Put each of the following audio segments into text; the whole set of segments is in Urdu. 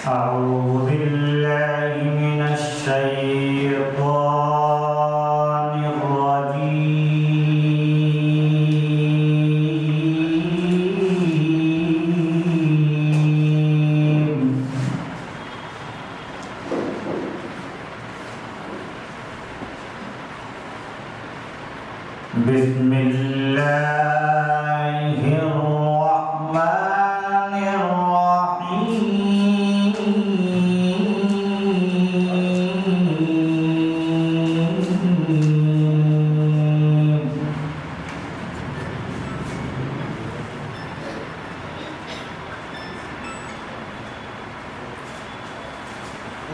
أعوذ بالله من الشيطان الرجيم بسم الله الرحمن الرحيم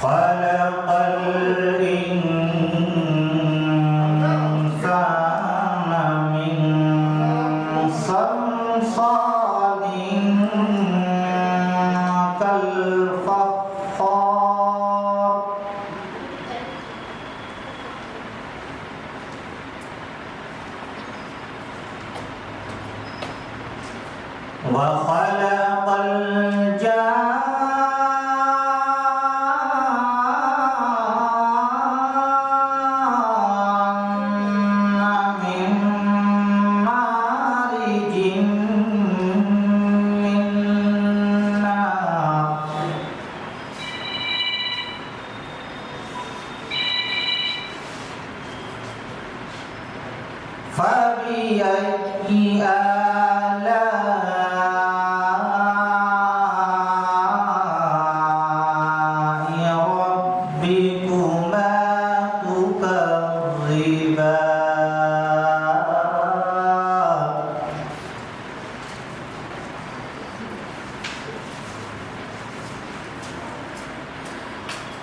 خلق الإنسان من صلصال كالفخار وخلق الجان من مارج من نار فبأي آلاء ربكما تكذبان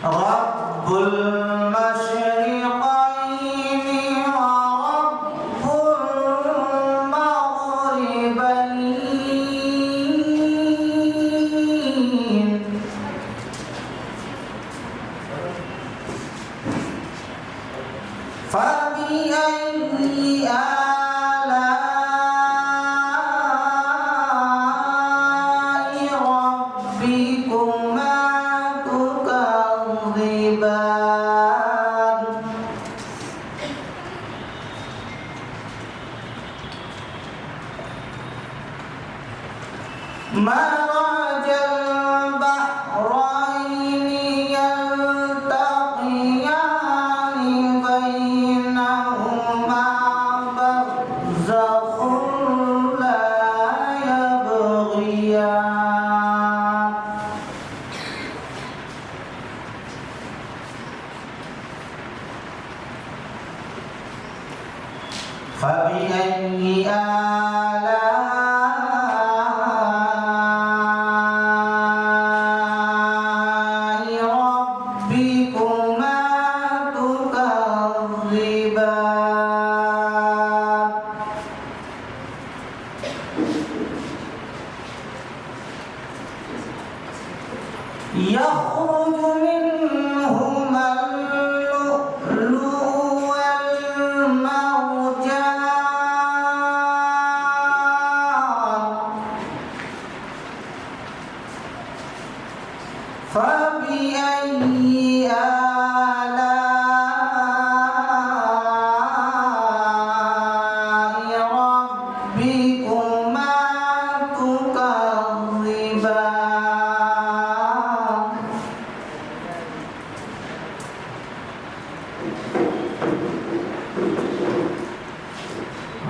رب المشرقين ورب المغربين فبأي آلاء ربكما تكذبان مرج البحرين يلتقيان بينهما برزخ لا يبغيان فبأي آلاء ربكما تكذبان يخرج منهما اللؤلؤ والمرجان فبأي آلاء ربكما تكذبان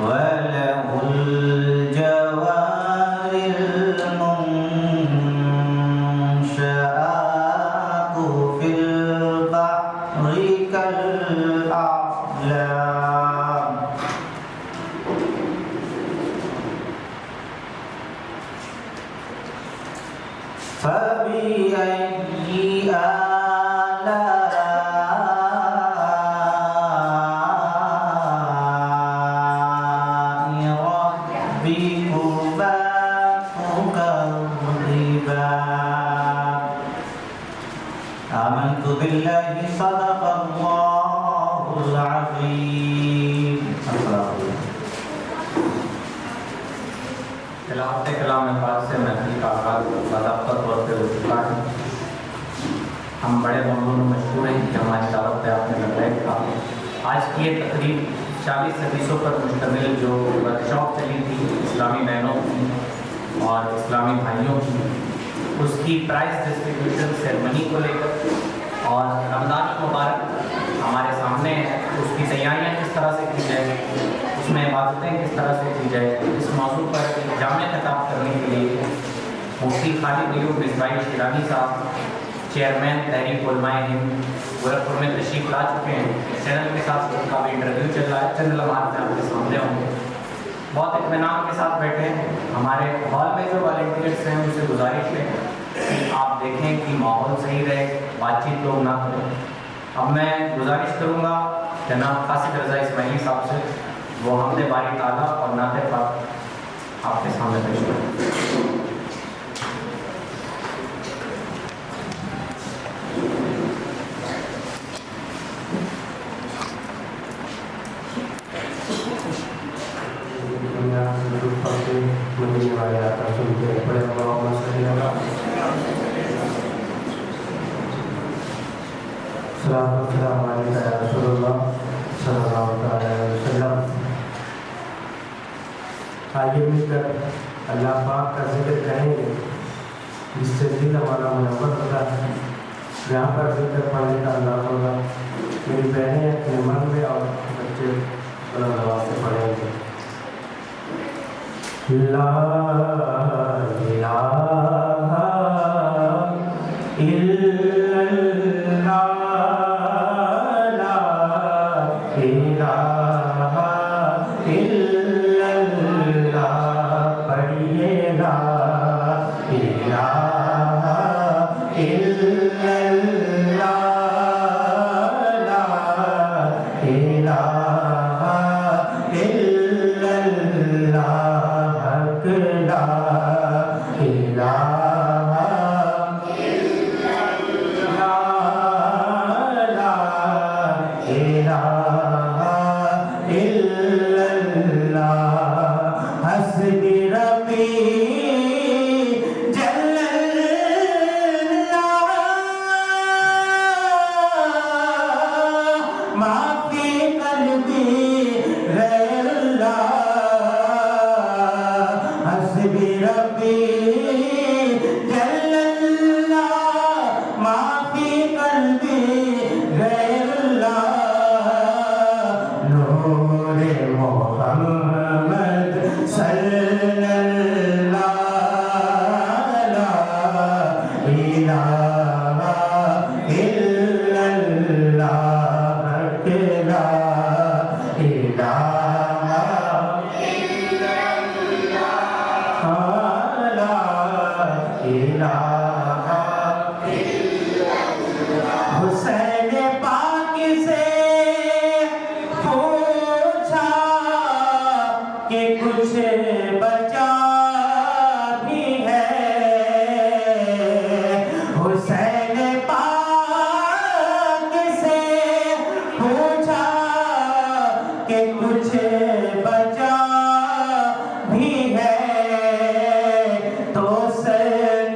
وله الجوار المنشآت في البحر كالأعلام فبأي آلاء ربكما تكذبان آمنت الله صدق الله العظيم. السلام علیکم. تلاوت کلام پاک سے محفل کا آغاز باضابطہ طور پہ ہو چکا ہے. ہم بڑے ممنون و مشکور ہیں کہ ہماری دعوت پہ آپ نے لبیک کہا. آج کی یہ تقریب 40 حدیثوں پر مشتمل جو ورکشاپ چلی تھی اسلامی بہنوں کی اور اسلامی بھائیوں کی، اس کی پرائز ڈسٹریبیوشن سیرمنی کو لے کر اور رمضان مبارک ہمارے سامنے ہے، اس کی تیاریاں کس طرح سے کی جائے، اس میں عبادتیں کس طرح سے کی جائے، اس موضوع پر ایک جامع خطاب کرنے کے لیے مفتی خالد ایوب مصباحی شیرازی صاحب چیئرمین تحریک علماء ہند گورکھپور میں تشریف لا چکے ہیں. اس چینل کے ساتھ ان کا بھی انٹرویو چل رہا ہے، چند لمحات میں آپ کے سامنے ہوں گے. بہت اطمینان کے ساتھ بیٹھے ہیں. ہمارے ہال میں جو والنٹیئرس ہیں ان سے گزارش ہے کہ آپ دیکھیں کہ ماحول صحیح رہے، بات چیت لوگ نہ کریں. اب میں گزارش کروں گا جناب قاصد رضا اسماعیلی صاحب سے، وہ حمد باری تعالیٰ اور نعت پاک آپ کے سامنے پیش کریں. السلام علیکم یا رسول اللہ صلی اللہ علیہ وسلم. آئیے مل کر اللہ پاک کا ذکر کریں گے جس سے دل ہمارا منور ہوتا ہے. یہاں پر ذکر پڑھنے کا انداز ہوگا. میری بہنیں اپنے من میں اور بچے بلند آواز سے پڑھیں گے. لا الہ الا اللہ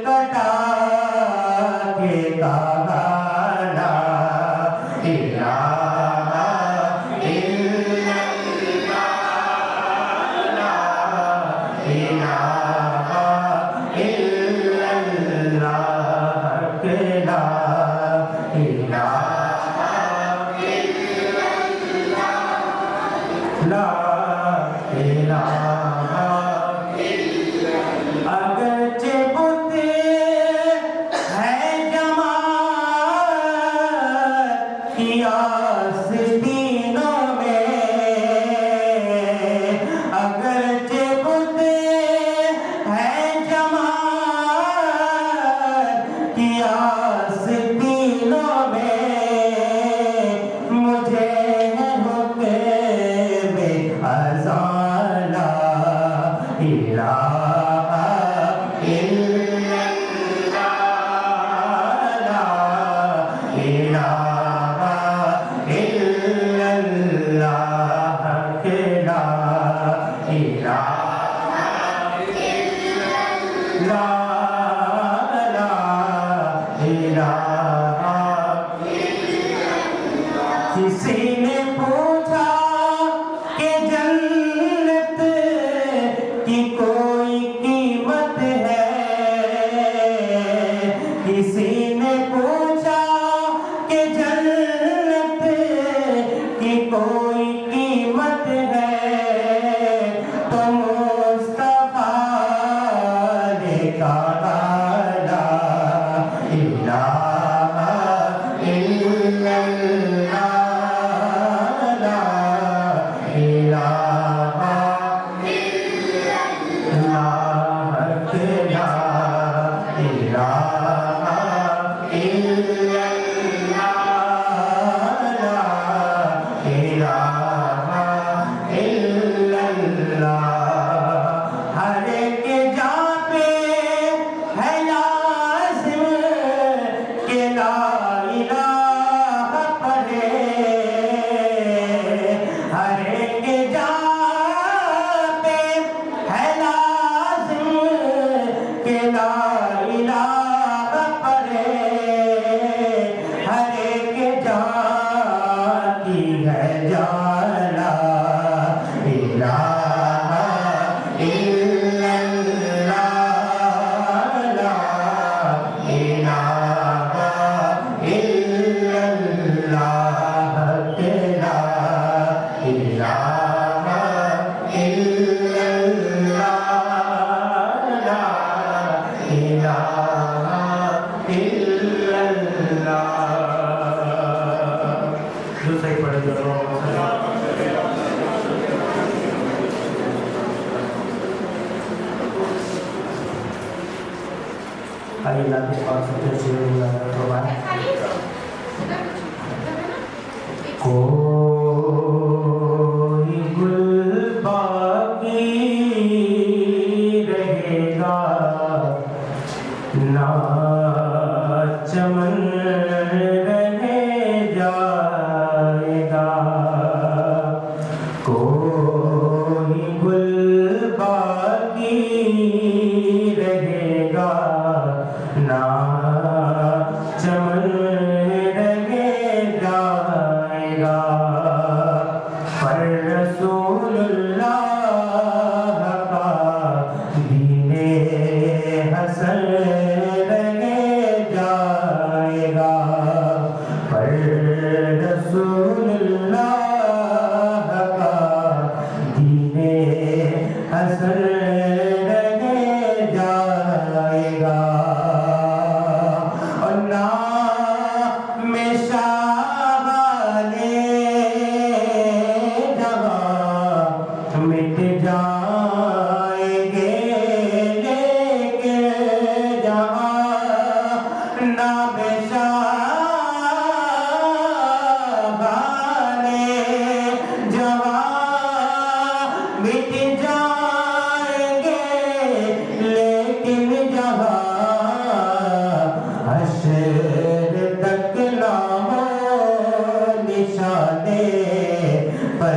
کٹا لا لا الہ کسی نے پوچھا کہ جنت کی کوئی قیمت ہے کسی نے پوچھا کہ جنت کی کوئی قیمت ہے تو مصطفیٰ نے کہا لا الہ الا اللہ لا الہ ہر ایک جا پہ ہے لازم کہ لا الہ پڑھے ہر ایک جا پہ ہے لازم کہ لا الہ پڑھے ہر ایک جا کی ہے جانا الہ الا اللہ لا الہ الا اللہ لا الہ الا اللہ لا الہ الا اللہ دوسرے پڑھے جو آئیے اللہ کے پاس سے شروع ہوا ہے تو بات کوئی گل باقی رہے گا نہ چمن رہ جائے گا کوئی گل باقی رہے گا نہ چمن رہ جائے گا پر رسول اللہ کا دین حسن رہ جائے گا پر رسول اللہ کا دین حسن رہ جائے گا اور نام شاہ والے جہاں مٹ جائیں گے لیکن جہاں نام شاہ والے جہاں مٹ جائیں گے لیکن جہاں حشر تک نام نشانے پر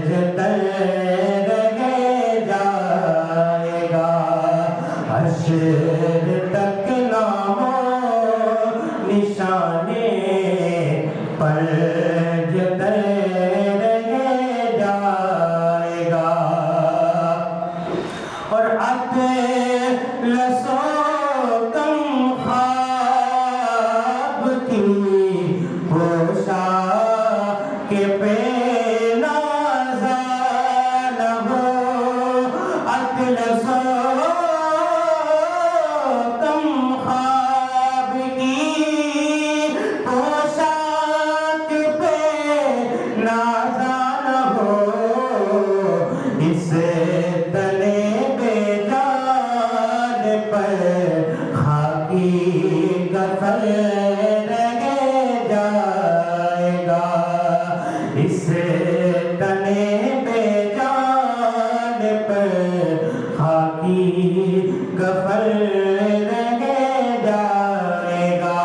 جتن رہ جائے گا حشر تک نام نشانے پر جتن رہ جائے گا اور اطلس و کم خواب کی پوشاک پہ نازل ہو اطلس و کم خواب کی پوشاک پہ نازل ہو اس تلے بے جان پر خاکی کفن رہ جائے گا اس تلے بے جان پر خاکی کفن رہ جائے گا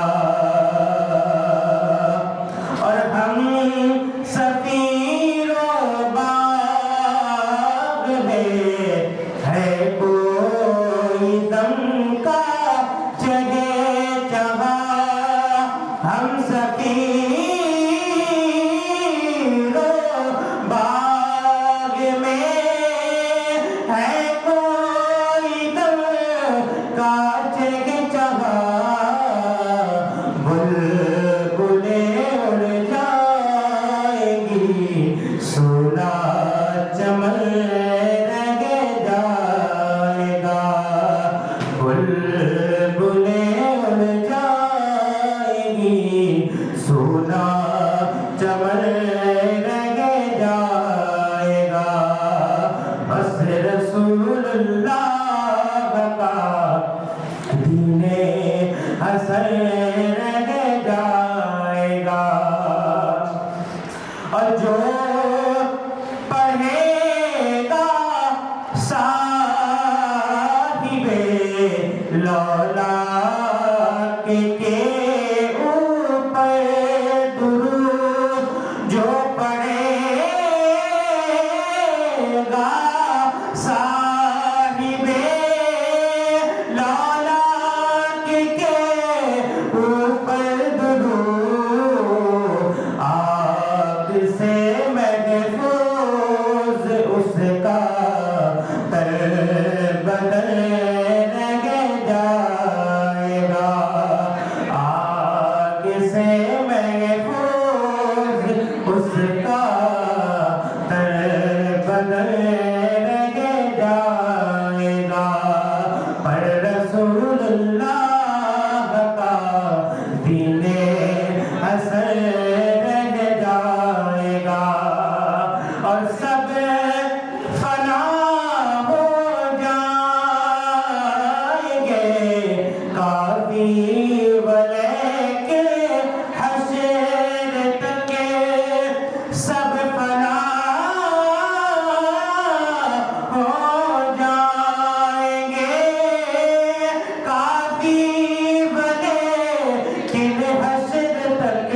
اور ہم سفیر و باغ میں ہے کوئی دم کاچے کے چہا بلبلیں اڑ جائیں گی سونا چمن رہ جائے گا بلبلیں اڑ جائیں گی سونا چمن رہ جائے گا بس رسول اللہ کا دین حسن رہ جائے گا اور جو پڑھے گا صاحب لولاک کے اوپر درود جو پڑھے گا صاحب لولاک کے اوپر درود آگ سے محفوظ اس کا تر بدن رہ جائے گا آگ سے محفوظ اس کا تر بدن رہ جائے گا پر رسول اللہ کا دین حسن رہ جائے گا اور سب فنا ہو جائیں گے کافی ولیکن حشر تک سب فنا ہو جائیں گے کافی ولیکن حشر تک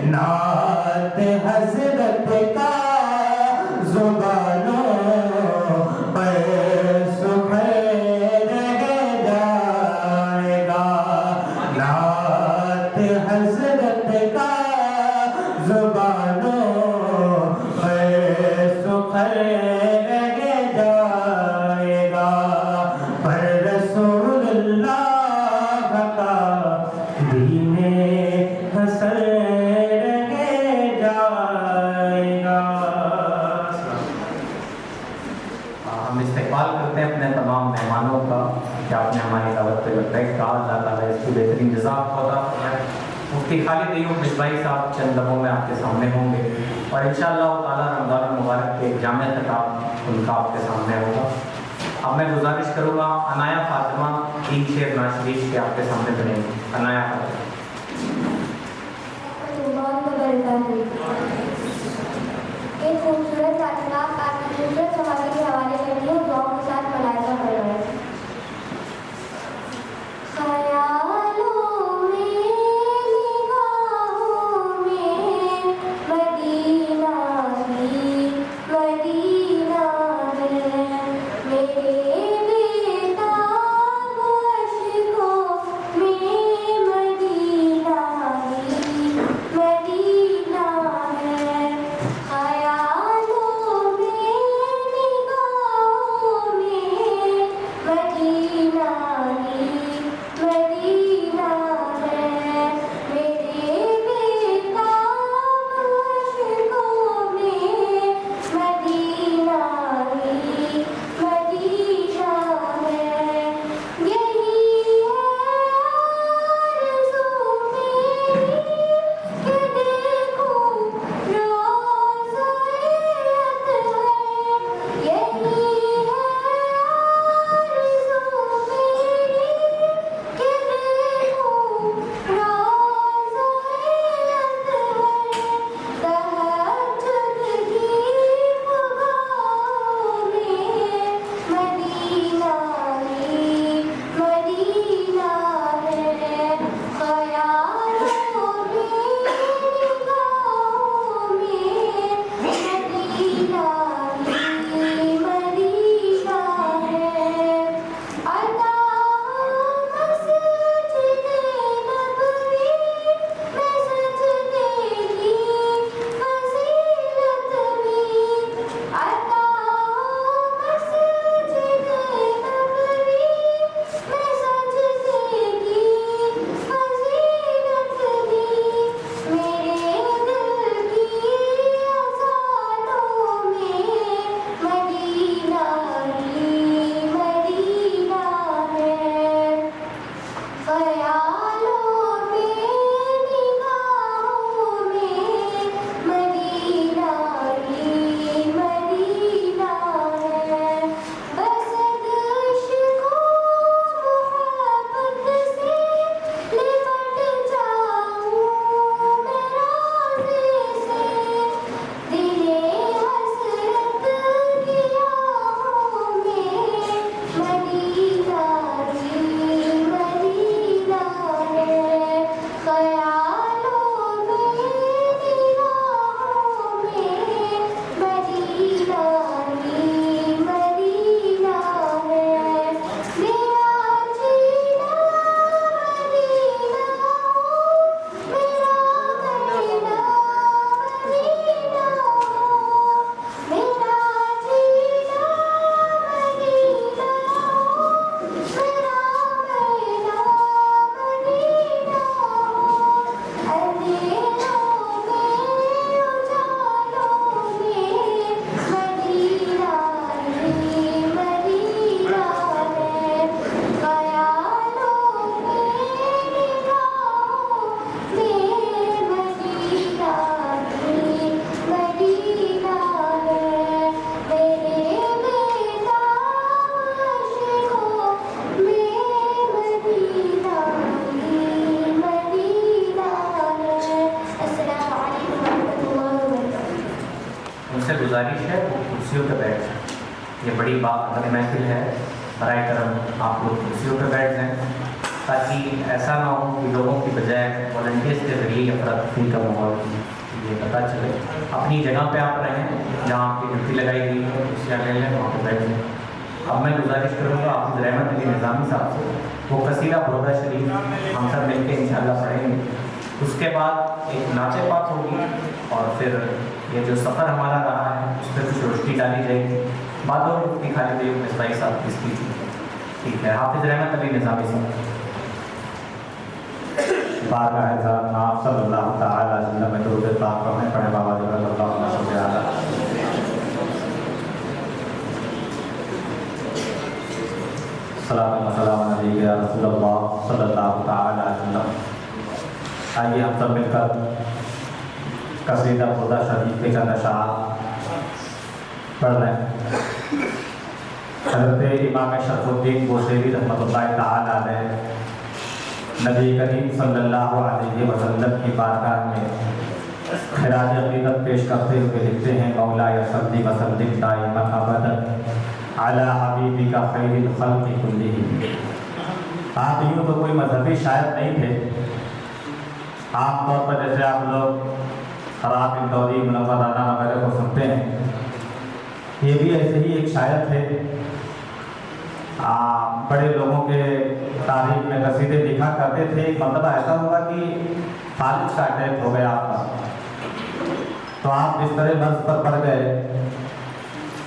نعت حضرت کا زبانوں پر سخن رہ جائے گا نعت حضرت کا زبانوں پر سخن رہ جائے گا پر رسول اللہ کا دین حسن رہ جائے گا ہم استقبال کرتے ہیں اپنے تمام مہمانوں کا کہ آپ نے ہماری دعوت پہ لبیک کہا اللہ تعالیٰ اس کی بہترین جزا کو عطا فرمائے مفتی خالد ایوب مصباحی صاحب چند لمحوں میں آپ کے سامنے ہوں گے اور انشاءاللہ تعالیٰ رمضان المبارک کے ایک جامع خطاب ان کا آپ کے سامنے ہوگا اب میں گزارش کروں گا عنایہ فاطمہ تین شعر ناز شریف کے آپ کے سامنے پڑھیں گے عنایہ فاطمہ ایک خوبصورت تعلیمات آپ کی خوبصورت سوال کے حوالے کرتی ہوں دعاؤں کے ساتھ ملاحظہ فرمائیں خیالوں میں نگاہوں میں مدینہ ہی مدینہ ہے میرے بیتاب اشکوں میں مدینہ یہ بڑی بات بڑی محفل ہے، برائے کرم آپ لوگ کرسیوں پہ بیٹھ جائیں تاکہ ایسا نہ ہو کہ لوگوں کی بجائے والنٹیئرس کے ذریعے افراتفری کا ماحول یہ پتہ چلے۔ اپنی جگہ پہ آپ رہیں جہاں آپ کی ڈیوٹی لگائی گئی ہے، اس جگہ لے لیں، وہاں پہ بیٹھ جائیں۔ اب میں گزارش کروں گا حافظ رحمت علی نظامی صاحب سے، وہ قصیدہ برودہ شریف ہم سب مل کے انشاءاللہ پڑھیں گے۔ اس کے بعد ایک نعت پاک ہوگی اور پھر یہ جو سفر ہمارا رہا ہے اس پہ کچھ روشنی ڈالی جائے گی۔ بعد اور مفتی خالد ایوب مصباحی صاحب کی اسپیچ ہے۔ ٹھیک ہے، حافظ رحمت علی نظامی صاحب۔ بارگاہ ذات نام صلی اللہ تعالی علیہ وسلم میں درود پاک پڑھیں، پڑھیں بابا جی اللہ صلی اللہ علیہ سلام سلام علیہ یا رسول اللہ صلی اللہ تعالی علیہ وسلم۔ آئیے ہم سب مل کر قصیدہ برودہ شریف کے چند اشعار پڑھ رہے ہیں۔ حضرت امام شرف الدین بوصیری رحمۃ اللہ تعالی علیہ نبی کریم صلی اللہ علیہ وسلم کی بارگاہ میں خراج عقیدت پیش کرتے ہوئے لکھتے ہیں، مولا صلی وسلم دائما ابدا علی حبیبک خیر الخلق کلہم۔ آپ یوں تو کوئی مذہبی شاعر نہیں تھے، عام طور پر جیسے آپ لوگ خراب اندوری منور رانا وغیرہ کو سنتے ہیں، یہ بھی ایسے ہی ایک شاعر تھے۔ بڑے لوگوں کے تاریخ میں قصیدے لکھا کرتے تھے۔ ایک مرتبہ ایسا ہوا کہ فالج کا اٹیک ہو گیا آپ پر، تو آپ بستر مرض پر پڑ گئے۔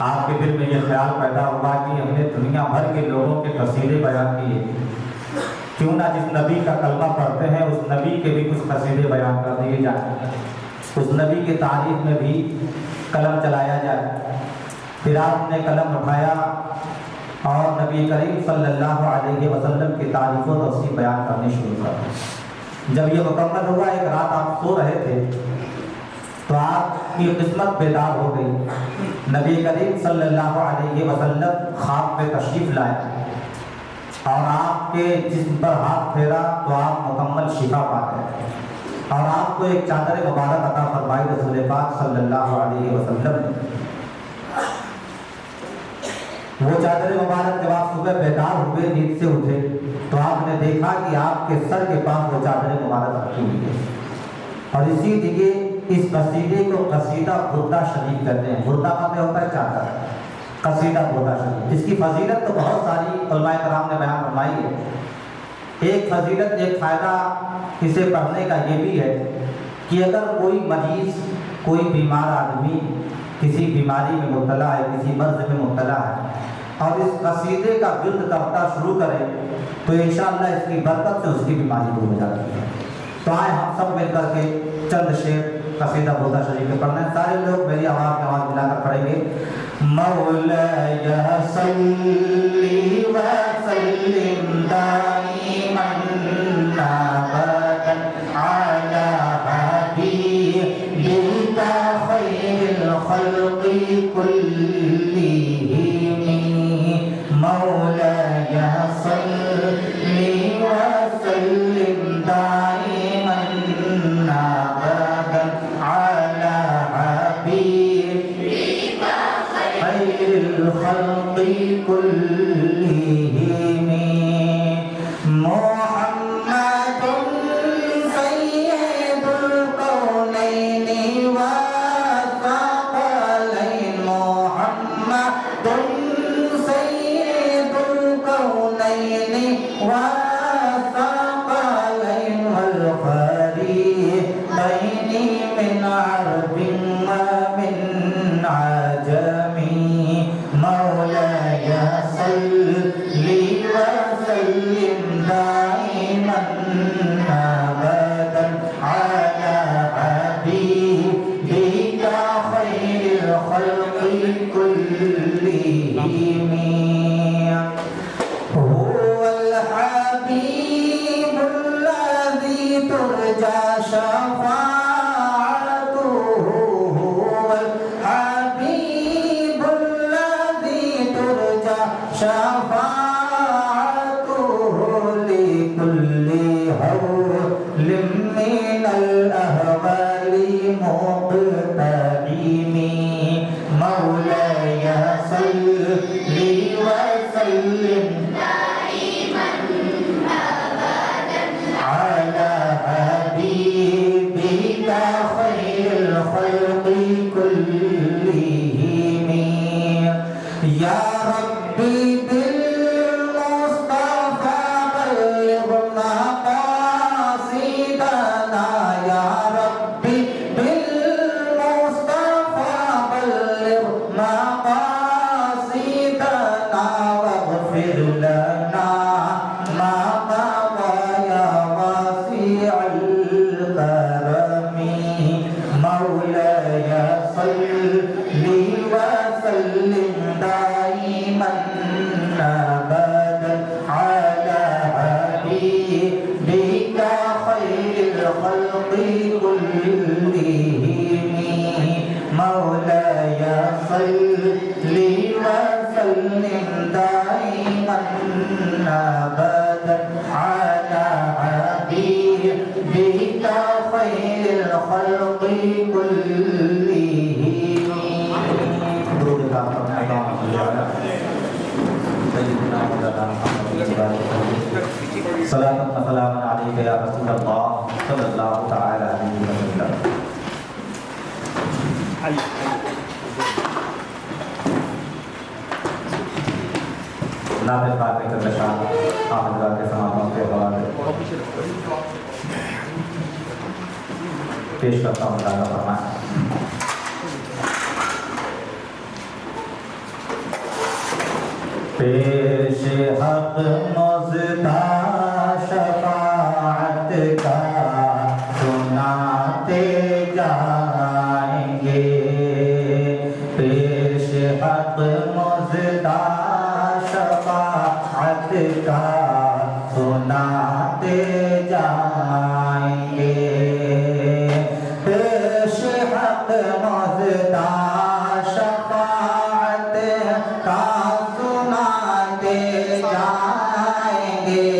آپ کے دل میں یہ خیال پیدا ہوا کہ ہم نے دنیا بھر کے لوگوں کے قصیدے بیان کیے، کیوں نہ جس نبی کا کلمہ پڑھتے ہیں اس نبی کے بھی کچھ قصیدے بیان کر دیے جائیں، اس نبی کے تعریف میں بھی قلم چلایا جائے۔ پھر آپ نے قلم اٹھایا اور نبی کریم صلی اللہ علیہ وسلم کی تعریف و توصیف بیان کرنی شروع کر۔ جب یہ مکمل ہوا، ایک رات آپ سو رہے تھے تو آپ کی قسمت بیدار ہو گئی۔ نبی کریم صلی اللہ علیہ وسلم خواب میں تشریف لائے اور آپ کے جسم پر ہاتھ پھیرا تو آپ مکمل شفا پا گئے، اور آپ کو ایک چادر مبارک عطا فرمائی رسول پاک صلی اللہ علیہ وسلم نے۔ وہ چادر مبارک جب آپ صبح بیدار ہوئے، نیند سے اٹھے تو آپ نے دیکھا کہ آپ کے سر کے پاس وہ چادر مبارک رکھی ہوئی ہے، اور اسی لیے اس قصیدے کو قصیدہ بردہ شریف کہتے ہیں۔ بردہ مطلب ہوتا ہے چادر، قصیدہ بردہ شریف۔ اس کی فضیلت تو بہت ساری علماء کرام نے بیان فرمائی ہے۔ ایک فضیلت، ایک فائدہ اسے پڑھنے کا یہ بھی ہے کہ اگر کوئی مریض، کوئی بیمار آدمی کسی بیماری میں مبتلا ہے، کسی مرض میں مبتلا ہے، اور اس قصیدے کا ورد کرتا شروع کرے تو انشاءاللہ اس کی برکت سے اس کی بیماری دور ہو جاتی ہے۔ تو آئے ہم سب مل کر کے چند شعر قصیدہ بردہ شریف میں پڑھنا ہے۔ سارے لوگ میری آواز ملا کر پڑھیں گے۔ مولاي صل وسلم دائما ابدا على حبيبك خير الخلق كلهم مولاي صل وسلم دائما ابدا على حبيبك خير الخلق كلهم محمد سيد الكونين والثقلين محمد سيد الكونين والثقلين والفريقين من عرب ومن عجم مولاي صل وسلم دائما ابدا على حبيبك خير الخلق كلهم هو الحبيب الذي ترجى شفاعته هو الحبيب الذي ترجى شفاعته لنا ما قضى يا واسع الكرم مولاي صل وسلم دائما ابدا على حبيبك خير الخلق كلهم مولاي صل وسلم دائما ابدا على حبيبك خير الخلق كلهم درود صلاة وسلام عليك يا رسول الله صلى الله تعالى عليه وسلم. ناطق باتیں کا نشان آپ حضرات کے سماعتوں کے حوالے پیش کرتا ہوں. تعالیٰ فرمائیں. پیش حق مزدہ شفاعت کا سناتے جائیں گے. پیش حق مزدہ شفاعت کا سناتے جائیں گے. پیش حق مزدہ شفاعت کا سناتے جائیں گے.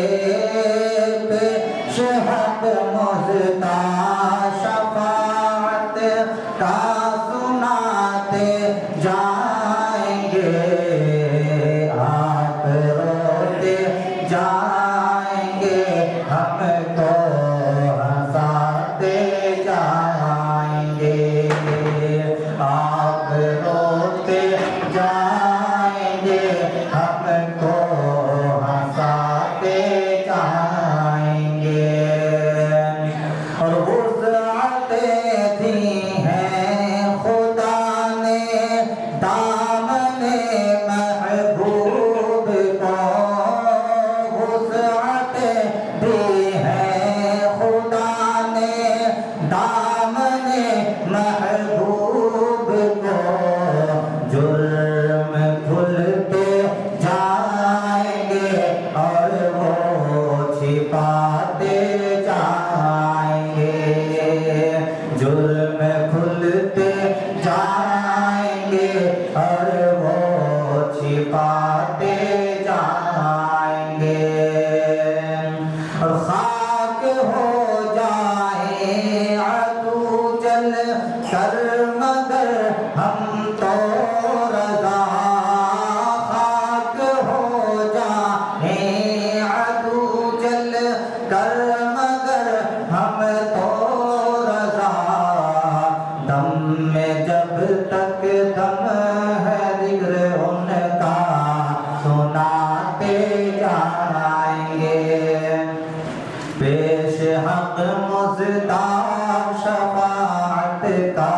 پیش حق مزدہ شفاعت کا سناتے جائیں گے. آپ روتے جائیں گے ہم کو ہنساتے جائیں گے. آپ روتے جائیں گے ہم کو ہنساتے جائیں گے. اور وسعتیں دی ہیں خدا نے دامن محبوب کو. وسعتیں دی ہیں خدا نے دامن محبوب کو. جرم کھلتے جائیں گے اور وہ چھپاتے جائیں گے. جرم کھلتے جائیں گے اور وہ چھپاتے جائیں گے. اور خاک ہو جائے عدو جل کر مگر ہم تو رضا. خاک ہو جائے عدو جل کر مگر ہم تو رضا. دم میں جب تک دم ہے ذکر ان کا سناتے جائیں گے. پیش حق مزدہ شفاعت کا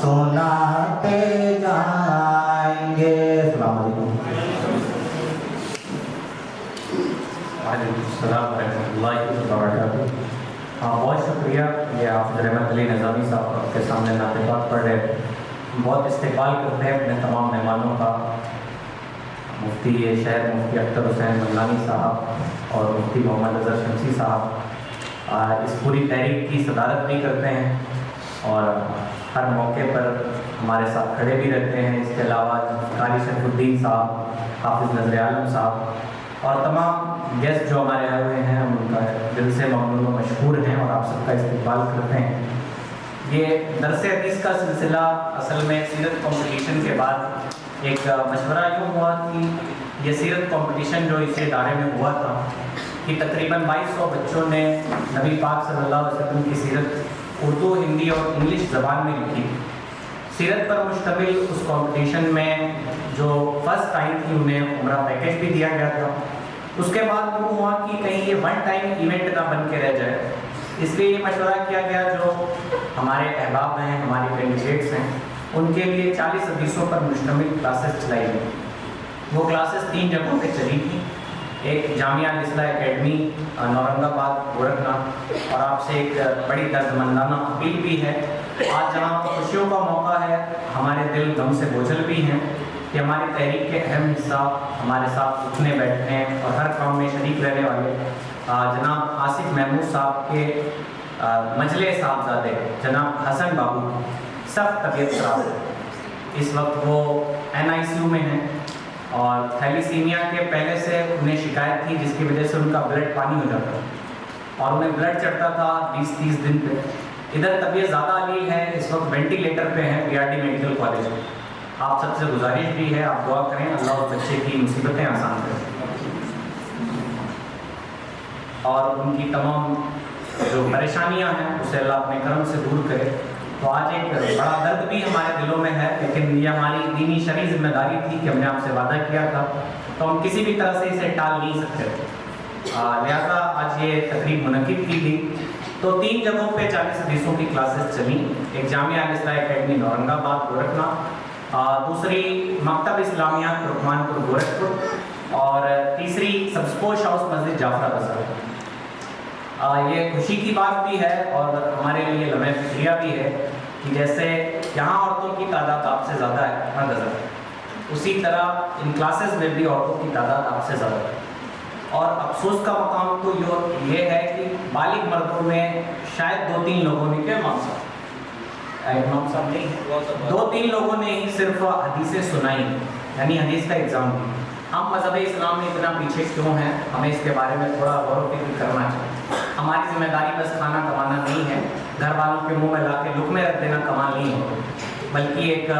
سناتے جائیں گے. السلام علیکم. وعلیکم السلام ورحمۃ اللہ وبرکاتہ. بہت شکریہ. یہ آپ رحمت علی نظامی صاحب کے سامنے ناطقات پڑھ رہے. بہت استقبال کرتے ہیں اپنے تمام مہمانوں کا. مفتی شہر مفتی اختر حسین ملانی صاحب اور مفتی محمد اظہر شمسی صاحب اس پوری تحریک کی صدارت بھی کرتے ہیں اور ہر موقع پر ہمارے ساتھ کھڑے بھی رہتے ہیں. اس کے علاوہ قاری شریف الدین صاحب، حافظ نظر عالم صاحب اور تمام گیسٹ جو ہمارے آئے ہوئے ہیں ہم ان کا دل سے ممنون و مشکور ہیں اور آپ سب کا استقبال کرتے ہیں. یہ درس حدیث کا سلسلہ اصل میں سیرت کمپٹیشن کے بعد ایک مشورہ یوں ہوا کہ یہ سیرت کمپٹیشن جو اس ادارے میں ہوا تھا کہ تقریباً 2200 بچوں نے نبی پاک صلی اللہ علیہ وسلم کی سیرت اردو، ہندی اور انگلش زبان میں لکھی. سیرت پر مشتمل اس کمپٹیشن میں جو فرسٹ ٹائم تھی انہیں عمرہ پیکیج بھی دیا گیا تھا. اس کے بعد وہ ہوا کہ کہیں یہ ون ٹائم ایونٹ نہ بن کے رہ جائے، اس لیے یہ مشورہ کیا گیا جو ہمارے احباب ہیں، ہمارے کینڈیڈیٹس ہیں، ان کے لیے 40 حدیثوں پر مشتمل کلاسز چلائی گئی. وہ کلاسز 3 جگہوں پہ چلی تھیں. ایک جامعہ الاسلاح اکیڈمی نورنگ آباد گورکھناتھ، اور آپ سے ایک بڑی دردمندانہ اپیل بھی ہے۔ آج جہاں خوشیوں کا موقع ہے، ہمارے دل غم سے بوجھل بھی ہیں کہ ہماری تحریک کے اہم حصہ ہمارے ساتھ اٹھنے بیٹھنے اور ہر کام میں شریک رہنے والے جناب آصف محمود صاحب کے مجلے صاحبزادے جناب حسن بابو کی سخت طبیعت خراب ہے۔ اس وقت وہ NICU میں ہیں اور تھیلیسیمیا کے پہلے سے انہیں شکایت تھی، جس کی وجہ سے ان کا بلڈ پانی ہو جاتا اور انہیں بلڈ چڑھتا تھا 20-30 دن پہ۔ ادھر طبیعت زیادہ علیل ہے، اس وقت وینٹیلیٹر پہ ہیں PRD میڈیکل کالج میں۔ آپ سب سے گزارش بھی ہے آپ دعا کریں اللہ اس بچے کی مصیبتیں آسان کرے اور ان کی تمام جو پریشانیاں ہیں اسے اللہ اپنے کرم سے دور کرے۔ تو آج ایک بڑا درد بھی ہمارے دلوں میں ہے، لیکن یہ ہماری دینی شرعی ذمہ داری تھی کہ ہم نے آپ سے وعدہ کیا تھا، تو ہم کسی بھی طرح سے اسے ٹال نہیں سکتے تھے، لہٰذا آج یہ تقریب منعقد کی تھی۔ تو 3 جگہوں پہ 40 حدیثوں کی کلاسز چلیں، ایک جامعہ الاسلاح اکیڈمی نورنگ آباد گورکھناتھ، دوسری مکتب اسلامیہ ترکمان پور گورکھپور، اور تیسری سبزپوش ہاؤس مسجد جعفر بازار۔ یہ خوشی کی بات بھی ہے اور ہمارے لیے لمحہ فکریہ بھی ہے کہ جیسے یہاں عورتوں کی تعداد آپ سے زیادہ ہے ہر نظر، اسی طرح ان کلاسز میں بھی عورتوں کی تعداد آپ سے زیادہ ہے، اور افسوس کا مقام تو یہ ہے کہ بالغ مردوں میں شاید 2-3 لوگوں نے، کیا امام صاحب نہیں، 2-3 لوگوں نے ہی صرف حدیثیں سنائی، یعنی حدیث کا ایگزام دی۔ ہم مذہب اسلام میں اتنا پیچھے کیوں ہیں، ہمیں اس کے بارے میں تھوڑا غور و فکر کرنا چاہیے۔ ہماری ذمہ داری بس کھانا کمانا نہیں ہے، گھر والوں کے منہ میں لا کے لقمے رکھ دینا کمال نہیں ہے، بلکہ ایک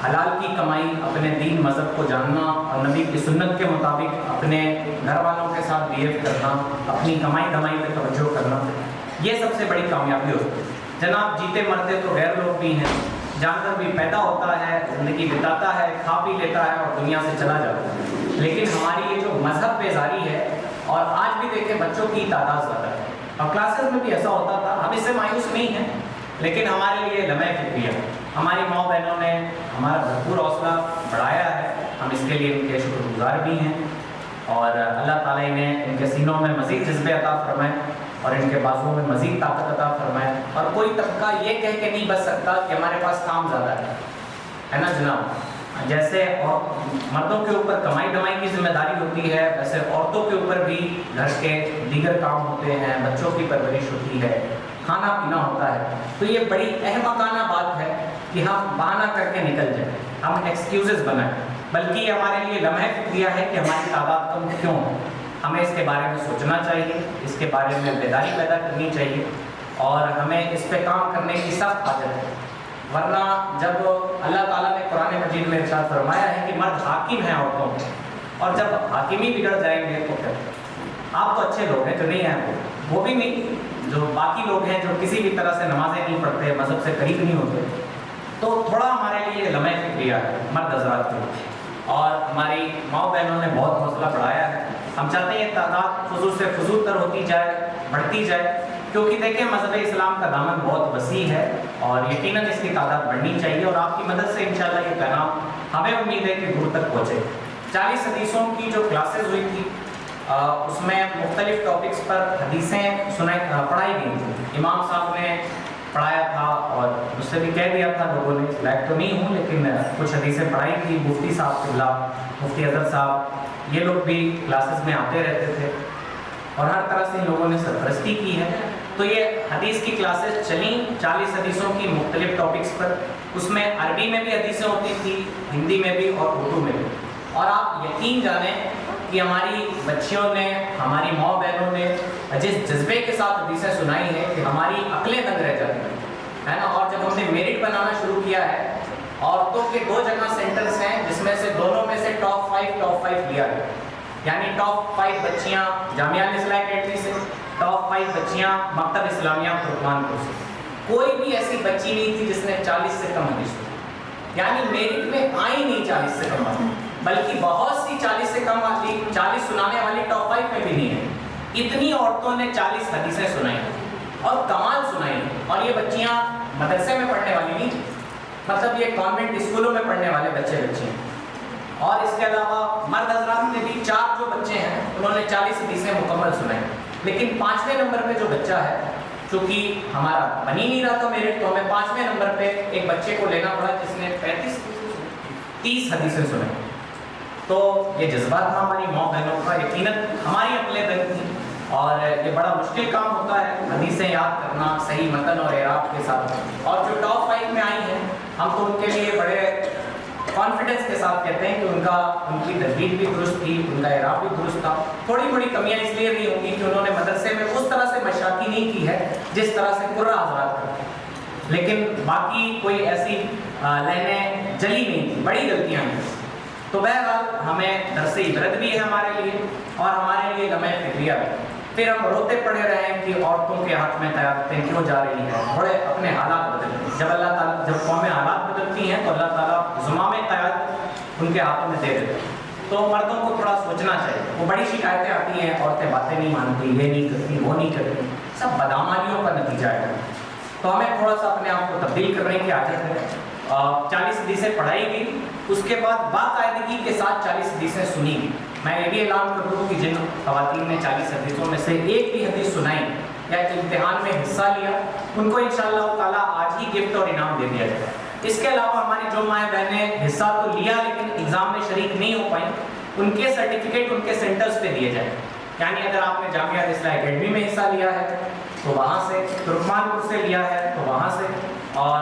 حلال کی کمائی، اپنے دین مذہب کو جاننا اور نبی کی سنت کے مطابق اپنے گھر والوں کے ساتھ بیہیو کرنا، اپنی کمائی دھمائی پہ توجہ کرنا، یہ سب سے بڑی کامیابی ہوتی ہے۔ جناب جیتے مرتے تو غیر لوگ بھی ہیں، جانور بھی پیدا ہوتا ہے، زندگی بتاتا ہے، کھا پی لیتا ہے اور دنیا سے چلا جاتا ہے، لیکن ہماری یہ جو مذہب بیزاری ہے، اور آج بھی دیکھیں بچوں کی تعداد زیادہ ہے، اور کلاسز میں بھی ایسا ہوتا تھا، ہم اس سے مایوس نہیں ہیں، لیکن ہمارے لیے لمحہ فکریہ ہماری ماں بہنوں نے ہمارا بھرپور حوصلہ بڑھایا ہے، ہم اس کے لیے ان کے شکر گزار بھی ہیں، اور اللہ تعالیٰ نے ان کے سینوں میں مزید جذبے عطا فرمائے اور ان کے بازوؤں میں مزید طاقت عطا فرمائے، اور کوئی طبقہ یہ کہہ کے نہیں بچ سکتا کہ ہمارے پاس کام زیادہ ہے نا جناب۔ جیسے مردوں کے اوپر کمائی دمائی کی ذمہ داری ہوتی ہے، ویسے عورتوں کے اوپر بھی گھر کے دیگر کام ہوتے ہیں، بچوں کی پرورش ہوتی ہے، کھانا پینا ہوتا ہے، تو یہ بڑی احمقانہ بات ہے کہ ہم بہانہ کر کے نکل جائیں، ہم ایکسکیوزز بنائیں، بلکہ یہ ہمارے لیے لمحہ فکریہ ہے کہ ہماری تعداد کم کیوں ہے۔ ہمیں اس کے بارے میں سوچنا چاہیے، اس کے بارے میں بیداری پیدا کرنی چاہیے، اور ہمیں اس پہ کام کرنے کی سخت حاجت ہے، ورنہ جب اللہ تعالیٰ نے قرآن مجید میں ارشاد فرمایا ہے کہ مرد حاکم ہیں عورتوں پہ، اور جب حاکمی بگڑ جائیں گے تو پھر آپ تو اچھے لوگ ہیں جو نہیں ہیں، وہ بھی نہیں، جو باقی لوگ ہیں جو کسی بھی طرح سے نمازیں نہیں پڑھتے، مذہب سے قریب نہیں ہوتے، تو تھوڑا ہمارے لیے لمحہ فکریہ ہے مرد حضرات کے، اور ہماری ماؤں بہنوں نے بہت حوصلہ بڑھایا ہے۔ ہم چاہتے ہیں یہ تعداد فضول سے فضول تر ہوتی جائے، بڑھتی جائے، کیونکہ دیکھیں مذہب اسلام کا دامن بہت وسیع ہے اور یقیناً اس کی تعداد بڑھنی چاہیے، اور آپ کی مدد سے انشاءاللہ یہ پیغام ہمیں امید ہے کہ دور تک پہنچے۔ 40 حدیثوں کی جو کلاسز ہوئی تھی اس میں مختلف ٹاپکس پر حدیثیں پڑھائی گئی تھیں، امام صاحب نے پڑھایا تھا اور مجھ سے بھی کہہ دیا تھا لوگوں نے، لائق تو نہیں ہوں لیکن کچھ حدیثیں پڑھائی تھی، مفتی صاحب قبلہ، مفتی اظہر صاحب، یہ لوگ بھی کلاسز میں آتے رہتے تھے اور ہر طرح سے ان لوگوں نے سرپرستی کی ہے۔ تو یہ حدیث کی کلاسز چلیں 40 حدیثوں کی مختلف ٹاپکس پر، اس میں عربی میں بھی حدیثیں ہوتی تھی، ہندی میں بھی اور اردو میں بھی، اور آپ یقین جانیں کہ ہماری بچیوں نے، ہماری ماں بہنوں نے جس جذبے کے ساتھ حدیثیں سنائی ہیں کہ ہماری عقلیں دنگ رہ جاتی ہیں، ہے نا۔ اور جب ہم نے میرٹ بنانا شروع کیا ہے، عورتوں کے 2 جگہ سینٹرز ہیں جس میں سے دونوں میں سے ٹاپ 5 لیا گیا، یعنی ٹاپ 5 بچیاں جامعہ الاسلاح اکیڈمی سے، ٹاپ 5 بچیاں مکتب اسلامیہ ترکمان پور سے، کوئی بھی ایسی بچی نہیں تھی جس نے 40 سے کم حدیث سنی، یعنی میرٹ میں آئی نہیں 40 سے کم والی، بلکہ بہت سی 40 سے کم والی، 40 سنانے والی ٹاپ 5 میں بھی نہیں ہے۔ اتنی عورتوں نے 40 حدیثیں سنائی اور کمال سنائی، اور یہ بچیاں مدرسے میں پڑھنے والی نہیں، مطلب یہ کانوینٹ اسکولوں میں پڑھنے والے بچے ہیں، اور اس کے علاوہ مرد حضرات نے بھی 4 جو بچے ہیں انہوں نے 40 حدیثیں مکمل سنائیں. لیکن 5ویں نمبر پہ جو بچہ ہے, چونکہ ہمارا بن ہی نہیں رہا تھا میرٹ, تو ہمیں 5ویں نمبر پہ ایک بچے کو لینا پڑا جس نے 30 حدیثیں سنیں. تو یہ جذبہ تھا ہماری ماں بہنوں کا, یقیناً ہماری عقلیں دنگ تھیں, اور یہ بڑا مشکل کام ہوتا ہے حدیثیں یاد کرنا صحیح متن اور اعراب کے ساتھ. اور جو ٹاپ 5 میں آئی ہیں ہم تو ان کے لیے بڑے کانفیڈنس کے ساتھ کہتے ہیں کہ ان کی تجوید بھی درست تھی, ان کا اعراب بھی درست تھا. تھوڑی بڑی کمیاں اس لیے بھی ہوں گی کہ انہوں نے مدرسے میں اس طرح سے مشاقی نہیں کی ہے جس طرح سے قرہ حضرات کرتے ہیں, لیکن باقی کوئی ایسی لائنیں جلی نہیں تھی, بڑی غلطیاں ہیں. تو بہرحال ہمیں درس عبرت بھی ہے ہمارے لیے اور ہمارے لیے لمحہ فکریہ بھی. پھر ہم روتے پڑے رہے کہ عورتوں کے ہاتھ میں قیادتیں کیوں جا رہی ہیں, تھوڑے اپنے حالات بدلتے ہیں. جب اللہ تعالیٰ, جب قومیں حالات بدلتی ہیں تو اللہ تعالیٰ زمام قیادت ان کے ہاتھوں میں دے دیتے ہیں. تو مردوں کو تھوڑا سوچنا چاہیے. وہ بڑی شکایتیں آتی ہیں, عورتیں باتیں نہیں مانتی, یہ نہیں کرتی, وہ نہیں کرتی, سب بدعمالیوں کا نتیجہ ہے. تو ہمیں تھوڑا سا اپنے آپ کو تبدیل کرنے کی عادت ہے. 40 حدیثیں پڑھائی گئی, اس کے بعد باقاعدگی کے ساتھ 40 حدیثیں سنی گئی. میں یہ بھی اعلان کر دوں کہ جن خواتین نے 40 حدیثوں میں سے ایک بھی حدیث سنائی یا امتحان میں حصہ لیا, ان کو انشاءاللہ تعالیٰ آج ہی گفٹ اور انعام دے دیا جائے گا. اس کے علاوہ ہماری جو مائیں بہنیں حصہ تو لیا لیکن ایگزام میں شریک نہیں ہو پائیں, ان کے سرٹیفکیٹ ان کے سینٹرز پہ دیے جائیں. یعنی اگر آپ نے جامعہ اصلاح اکیڈمی میں حصہ لیا ہے تو وہاں سے, ترکمان پور سے لیا ہے تو وہاں سے, اور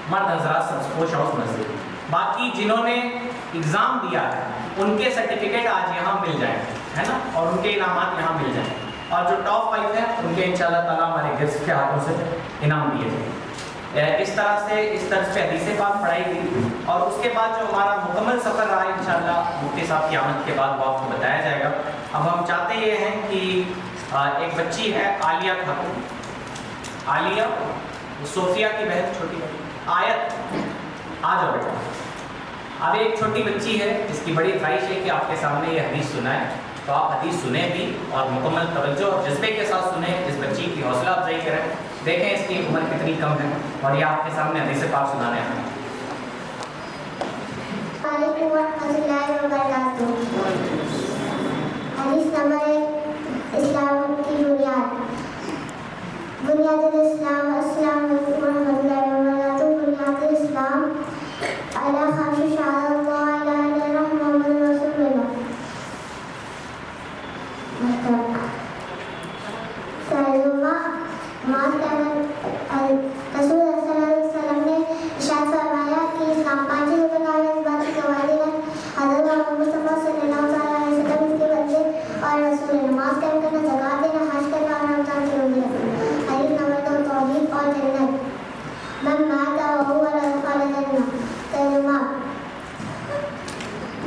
مرد حضرات سبزپوش ہاؤس مسجد. باقی جنہوں نے ایگزام دیا ہے ان کے سرٹیفکیٹ آج یہاں مل جائیں, ہے نا, اور ان کے انعامات یہاں مل جائیں. اور جو ٹاپ 5 ہیں ان کے انشاءاللہ تعالیٰ ہمارے گیسٹ کے ہاتھوں سے انعام دیے جائیں. اس طرح سے اس طرز پہ حدیث پاک پڑھائی گئی. اور اس کے بعد جو ہمارا مکمل سفر رہا انشاءاللہ مفتی صاحب کی آمد کے بعد وہ آپ کو بتایا جائے گا. اب ہم چاہتے یہ ہیں کہ ایک بچی ہے عالیہ خاتون, عالیہ صوفیہ کی بہن چھوٹی آیت, آ جاؤ بیٹا. اب ایک چھوٹی بچی ہے جس کی بڑی خواہش ہے کہ آپ کے سامنے یہ حدیث سنائے, تو آپ حدیث سنیں بھی اور مکمل توجہ اور جذبے کے ساتھ سنیں. اس بچی کی حوصلہ افزائی کریں. دیکھیں اس کی عمر کتنی کم ہے اور یہ آپ کے سامنے حدیث پاک سنانے آئے ہیں. وعلیکم ورحمۃ اللہ وبرکاتہ. حدیث نمبر 1, اسلام کی بنیاد. بنیاد الاسلام. السلام علیکم ورحمۃ اللہ وبرکاتہ. بنیاد الاسلام علی خمس شہادۃ لا الہ الا اللہ محمد رسول اللہ. رسول اللہ صلی اللہ علیہ وسلم نے ارشاد فرمایا کہ اسلام 5 چیزوں کا اس بات کی گواہی ہے حضرت محمد مصطفیٰ صلی اللہ علیہ وسلم اس کے بندے اور رسول ہیں. نماز قائم کرنا, زکات دینا, حج کرنا اور رمضان کے روزے رکھنا. حدیث نمبر 2, توحید اور جنت. من مات وهو لا دخل الجنہ. ترجمہ: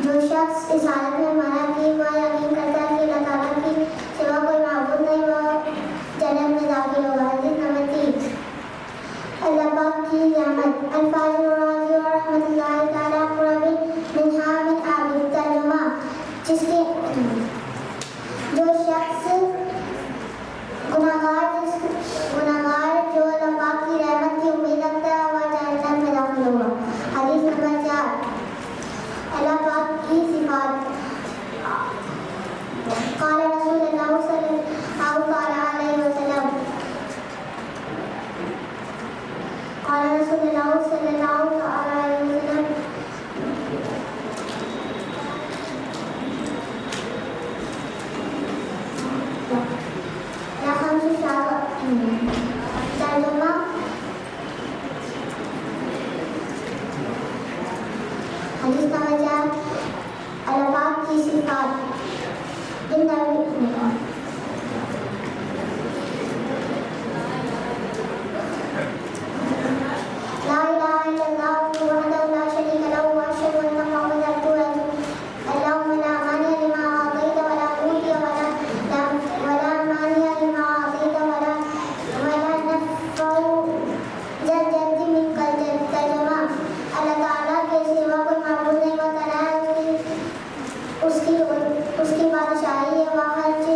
جو شخص اس حالت میں مرا کہ وہ یقین کرتا ہے کہ اللہ تعالیٰ کی سوا کوئی معبود نہیں, وہ جنت میں داخل ہوگا. حدیث نمبر 3, اللہ پاک کی رحمت. الفاظ الراضی اور رحمت اللہ تعالیٰ قربی من حامد عابد. ترجمہ: جو شخص گناہگار جو اللہ پاک کی رحمت کی امید رکھتا ہے وہ جنت میں داخل ہوگا. حدیث نمبر 4, اللہ پاک کی صفات. قال رسول اللہ صلی اللہ علیہ وسلم. قال رسول اللہ صلی اللہ علیہ وسلم. ترجمہ: حدیث نمبر 4, اللہ پاک کی صفات. لا الہ الا اللہ وحدہ لا شریک لہ واشہد ان محمدا عبدہ ورسولہ. اللہم لا مانع لما اعطیت ولا معطی ولا مانع لما اعطیت ولا نفع ذا الجد منک الجد. ترجمہ: اللہ تعالیٰ کے سوا کوئی معبود نہیں, وہ تنہا ہے, اس کی بادشاہی ہے, وہ ہر چیز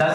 10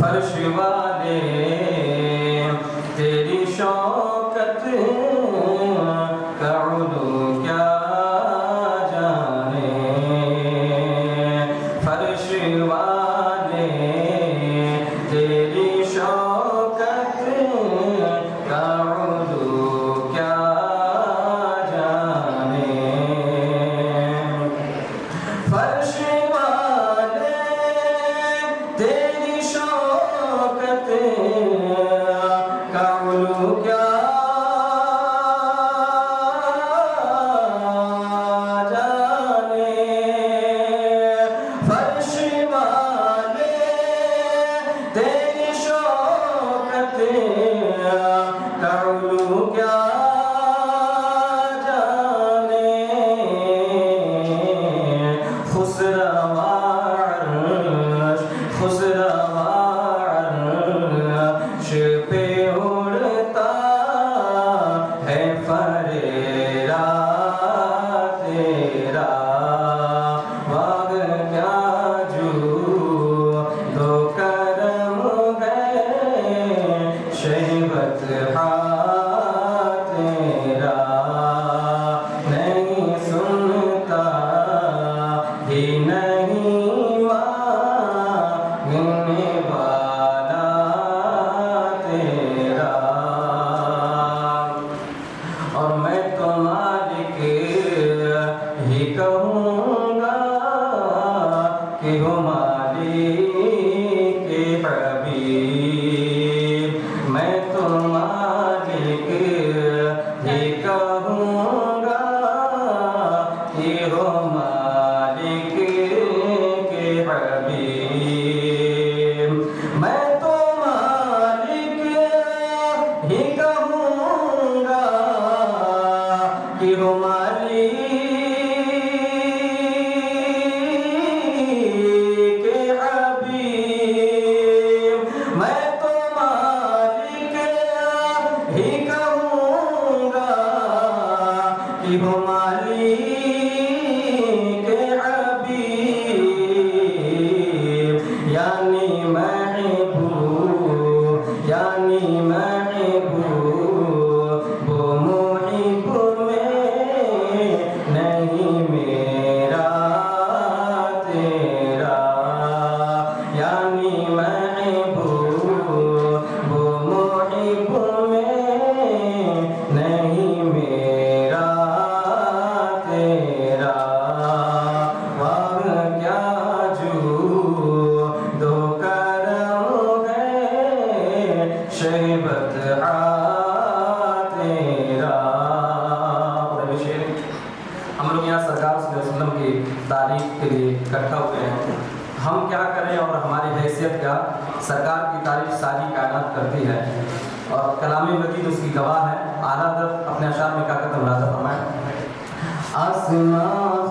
فرش والے تیری شوکت کا علو کیا جانے، فرش والے تیری شوکت کا علو کیا جانے، فرش والے تیری شوکت کا علو کیا جانے، فرش والے تیری شوکت کا علو کیا جانے، خسروا عرش خسروا عرش پہ اڑتا ہے فریرا تیرا، باغ کیا جو دو کرم ہے شہبت تیرا، نہیں سنتا ہی نہیں مانگنے والا تیرا، اور میں تو مالک ہی کہوں گا کہ ہو مالک حبیب، میں تو مالک ہی کہوں گا کہ ہو مالک کے حبیب، میں تو مالک ہی کہوں گا کہ ہو مالک کے حبیب، میں تو مالک ہی کہوں گا کہ ہو مالک کے حبیب، یعنی محبوب یعنی محبوب وہ محب میں نہیں میرا تیرا، یعنی محبوب وہ محب میں نہیں میرا تیرا، واہ کیا جو دو کرم ہے شہبت تیرا۔ قرآن شریف ہم لوگ یہاں سرکار صلی اللہ علیہ وسلم کی تعریف کے لیے اکٹھا ہوئے ہیں، ہم کیا کریں اور ہماری حیثیت کیا، سرکار کی تعریف ساری کائنات کرتی ہے اور کلام مجید اس کی گواہ ہے۔ اعلیٰ حضرت اپنے اشعار میں کیا کہتے ہیں، ملاحظہ فرمائیں، آسمان